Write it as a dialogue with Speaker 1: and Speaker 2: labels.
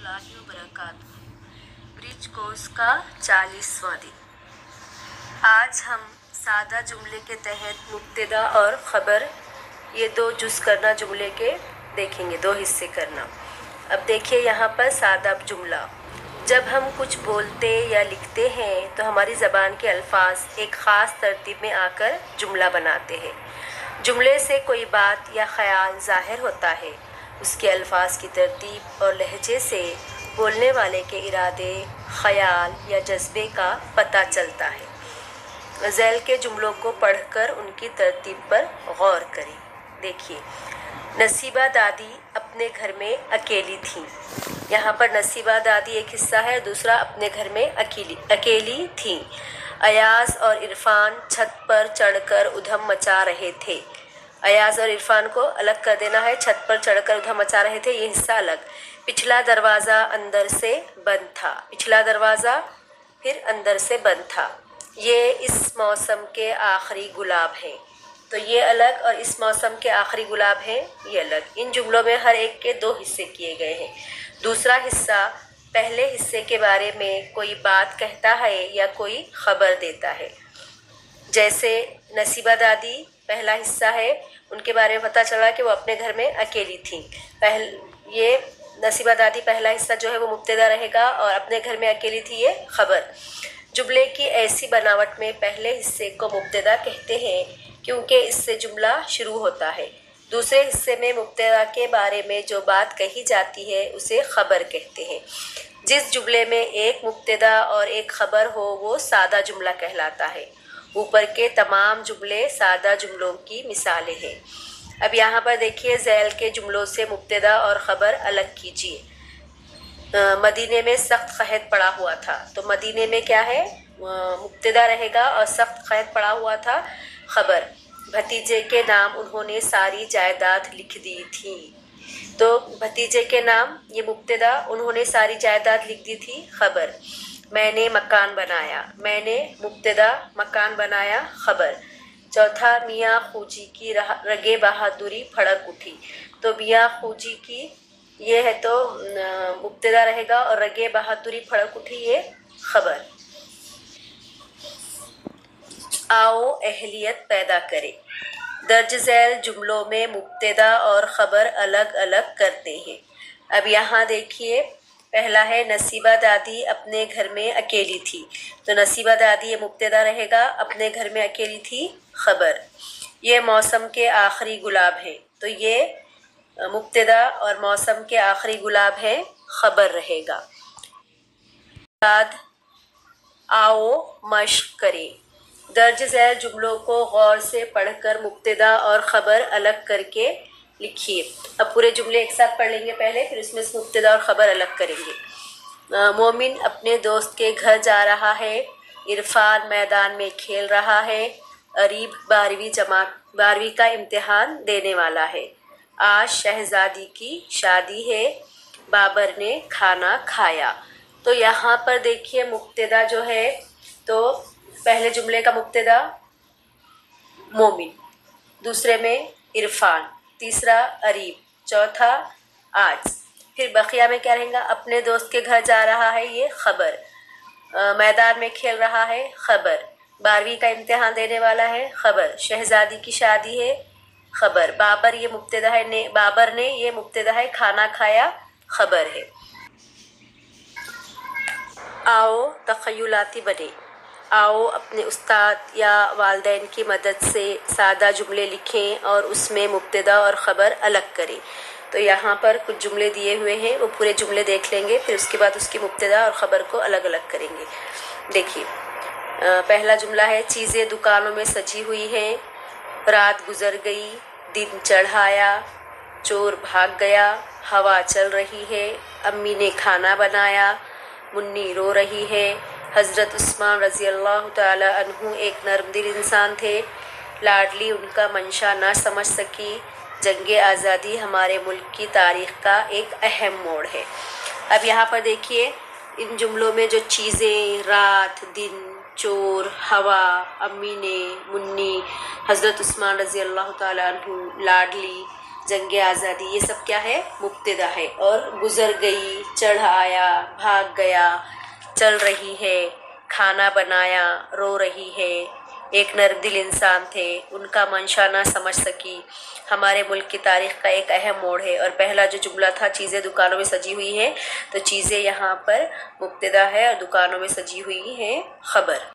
Speaker 1: वरहमतुल्लाहि वबरकातुहू। Bridge course का 40वां दिन। आज हम सादा जुमले के तहत मुब्तदा और ख़बर ये दो जुज़ करना जुमले के देखेंगे, दो हिस्से करना। अब देखिए यहाँ पर सादा जुमला। जब हम कुछ बोलते या लिखते हैं तो हमारी ज़बान के अल्फाज एक ख़ास तरतीब में आकर जुमला बनाते हैं। जुमले से कोई बात या ख़याल ज़ाहिर होता है। उसके अल्फाज की तरतीब और लहजे से बोलने वाले के इरादे, ख़याल या जज्बे का पता चलता है। ज़ैल के जुमलों को पढ़कर उनकी तरतीब पर गौर करें। देखिए, नसीबा दादी अपने घर में अकेली थीं। यहाँ पर नसीबा दादी एक हिस्सा है, दूसरा अपने घर में अकेली थीं। अयाज और इरफान छत पर चढ़कर उधम मचा रहे थे। अयाज और इरफान को अलग कर देना है, छत पर चढ़कर उधम मचा रहे थे, ये हिस्सा अलग। पिछला दरवाज़ा अंदर से बंद था। पिछला दरवाज़ा फिर अंदर से बंद था। ये इस मौसम के आखिरी गुलाब हैं, तो ये अलग, और इस मौसम के आखिरी गुलाब हैं, ये अलग। इन जुमलों में हर एक के दो हिस्से किए गए हैं। दूसरा हिस्सा पहले हिस्से के बारे में कोई बात कहता है या कोई ख़बर देता है। जैसे नसीबा दादी पहला हिस्सा है, उनके बारे में पता चला कि वो अपने घर में अकेली थीं। ये नसीबा दादी पहला हिस्सा जो है वो मुब्तदा रहेगा, और अपने घर में अकेली थी ये ख़बर। जुमले की ऐसी बनावट में पहले हिस्से को मुब्तदा कहते हैं क्योंकि इससे जुमला शुरू होता है। दूसरे हिस्से में मुब्तदा के बारे में जो बात कही जाती है उसे ख़बर कहते हैं। जिस जुमले में एक मुब्तदा और एक ख़बर हो वो सादा जुमला कहलाता है। ऊपर के तमाम जुमले सादा जुमलों की मिसालें हैं। अब यहाँ पर देखिए, ज़ैल के जुमलों से मुब्तदा और ख़बर अलग कीजिए। मदीने में सख्त क़हत पड़ा हुआ था, तो मदीने में क्या है, मुब्तदा रहेगा, और सख्त क़हत पड़ा हुआ था ख़बर। भतीजे के नाम उन्होंने सारी जायदाद लिख दी थी, तो भतीजे के नाम ये मुब्तदा, उन्होंने सारी जायदाद लिख दी थी ख़बर। मैंने मकान बनाया, मैंने मुब्तदा, मकान बनाया ख़बर। चौथा, मियाँ खूजी की रगे बहादुरी फड़क उठी, तो मियाँ खूजी की ये है तो मुब्तदा रहेगा, और रगे बहादुरी फड़क उठी ये ख़बर। आओ अहलियत पैदा करें। दर्ज झैल जुमलों में मुब्तदा और ख़बर अलग अलग करते हैं। अब यहाँ देखिए, पहला है नसीबा दादी अपने घर में अकेली थी, तो नसीबा दादी ये मुब्तदा रहेगा, अपने घर में अकेली थी ख़बर। ये मौसम के आखिरी गुलाब हैं, तो ये मुब्तदा और मौसम के आखिरी गुलाब हैं ख़बर रहेगा। बाद आओ मश्क करें। दर्ज झैल जुमलों को गौर से पढ़कर मुब्तदा और ख़बर अलग करके लिखिए। अब पूरे जुमले एक साथ पढ़ लेंगे पहले, फिर उसमें से मुब्तदा और ख़बर अलग करेंगे। मोमिन अपने दोस्त के घर जा रहा है। इरफान मैदान में खेल रहा है। अरीब 12वीं का इम्तिहान देने वाला है। आज शहज़ादी की शादी है। बाबर ने खाना खाया। तो यहाँ पर देखिए, मुब्तदा जो है, तो पहले जुमले का मुब्तदा मोमिन, दूसरे में इरफान, तीसरा अरीब, चौथा आज। फिर बकिया में क्या रहेगा, अपने दोस्त के घर जा रहा है ये ख़बर। मैदान में खेल रहा है ख़बर। 12वीं का इम्तिहान देने वाला है ख़बर। शहज़ादी की शादी है ख़बर। बाबर ये मुब्तदा है, बाबर ने ये मुब्तदा है। खाना खाया ख़बर है। आओ तख़य्युलाती बने। आओ अपने उस्ताद या वालिदैन की मदद से सादा जुमले लिखें और उसमें मुब्तदा और ख़बर अलग करें। तो यहाँ पर कुछ जुमले दिए हुए हैं, वो पूरे जुमले देख लेंगे, फिर उसके बाद उसकी मुब्तदा और ख़बर को अलग अलग करेंगे। देखिए, पहला जुमला है, चीज़ें दुकानों में सजी हुई हैं। रात गुज़र गई, दिन चढ़ाया, चोर भाग गया, हवा चल रही है, अम्मी ने खाना बनाया, मुन्नी रो रही है। हज़रत उस्मान रज़ी अल्लाह ताला अन्हु एक नरमदिल इंसान थे। लाडली उनका मंशा ना समझ सकी। जंग आज़ादी हमारे मुल्क की तारीख़ का एक अहम मोड़ है। अब यहाँ पर देखिए, इन जुमलों में जो चीज़ें, रात, दिन, चोर, हवा, अम्मी ने, मुन्नी, हज़रत उस्मान रज़ी अल्लाह ताला अन्हु, लाडली, جنگ آزادی، یہ سب کیا ہے؟ مبتدا ہے۔ اور گزر گئی، چڑھ آیا، بھاگ گیا، چل رہی ہے، کھانا بنایا، رو رہی ہے، ایک نرم دل انسان تھے، ان کا منشا نہ سمجھ سکی، ہمارے ملک کی تاریخ کا ایک اہم موڑ ہے۔ اور پہلا جو جملہ تھا چیزیں دکانوں میں سجی ہوئی ہیں، تو چیزیں یہاں پر مبتدا ہے اور دکانوں میں سجی ہوئی ہیں خبر۔